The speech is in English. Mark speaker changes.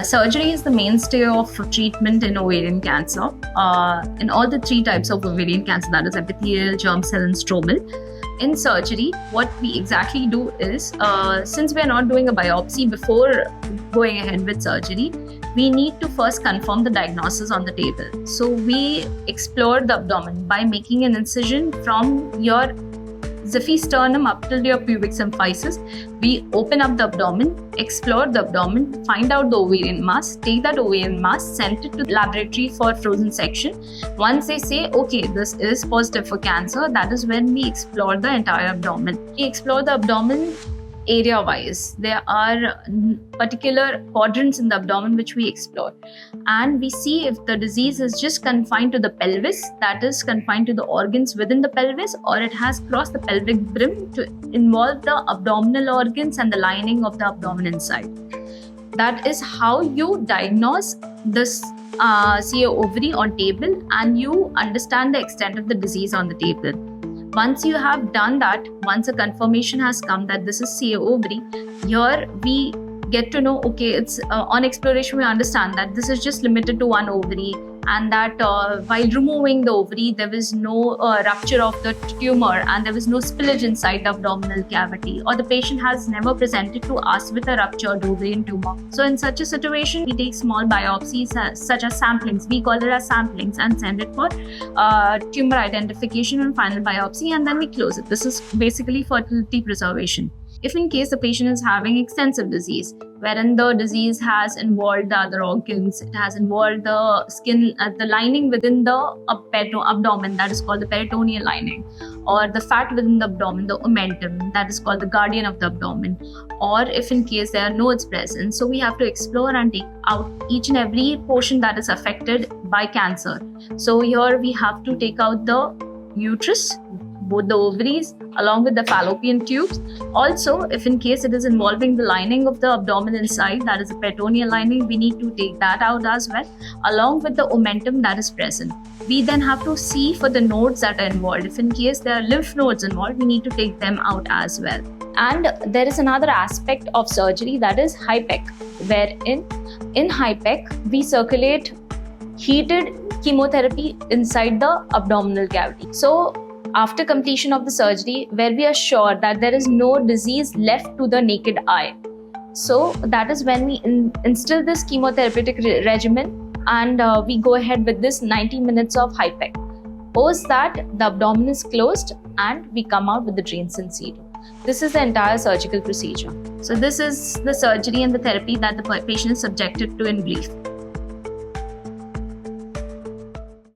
Speaker 1: Surgery is the mainstay of treatment in ovarian cancer. In all the three types of ovarian cancer, that is epithelial, germ cell, and stromal. In surgery, what we exactly do is, since we are not doing a biopsy before going ahead with surgery, we need to first confirm the diagnosis on the table. So we explore the abdomen by making an incision from your xiphisternum up till your pubic symphysis. We open up the abdomen, explore the abdomen, find out the ovarian mass, take that ovarian mass, send it to the laboratory for frozen section. Once they say, okay, this is positive for cancer, that is when we explore the entire abdomen. We explore the abdomen area wise. There are particular quadrants in the abdomen which we explore, and we see if the disease is just confined to the pelvis, that is confined to the organs within the pelvis, or it has crossed the pelvic brim to involve the abdominal organs and the lining of the abdomen inside. That is how you diagnose this CA ovary on table, and you understand the extent of the disease on the table. Once you have done that, once a confirmation has come that this is CA ovary, here we get to know, okay, it's on exploration we understand that this is just limited to one ovary, and that while removing the ovary, there was no rupture of the tumor and there was no spillage inside the abdominal cavity, or the patient has never presented to us with a ruptured ovarian tumor. So in such a situation, we take small biopsies such as samplings, we call it as samplings, and send it for tumor identification and final biopsy, and then we close it. This is basically fertility preservation. If in case the patient is having extensive disease, wherein the disease has involved the other organs, it has involved the skin, the lining within the abdomen, that is called the peritoneal lining, or the fat within the abdomen, the omentum, that is called the guardian of the abdomen, or if in case there are nodes present, so we have to explore and take out each and every portion that is affected by cancer. So here we have to take out the uterus, both the ovaries along with the fallopian tubes. Also, if in case it is involving the lining of the abdomen inside, that is the peritoneal lining, we need to take that out as well, along with the omentum that is present. We then have to see for the nodes that are involved. If in case there are lymph nodes involved, we need to take them out as well. And there is another aspect of surgery, that is HIPEC, wherein in HIPEC we circulate heated chemotherapy inside the abdominal cavity. So after completion of the surgery, where we are sure that there is no disease left to the naked eye, so that is when we instill this chemotherapeutic regimen, and we go ahead with this 90 minutes of HIPEC. Post that, the abdomen is closed and we come out with the drains and serum. This is the entire surgical procedure. So this is the surgery and the therapy that the patient is subjected to in brief.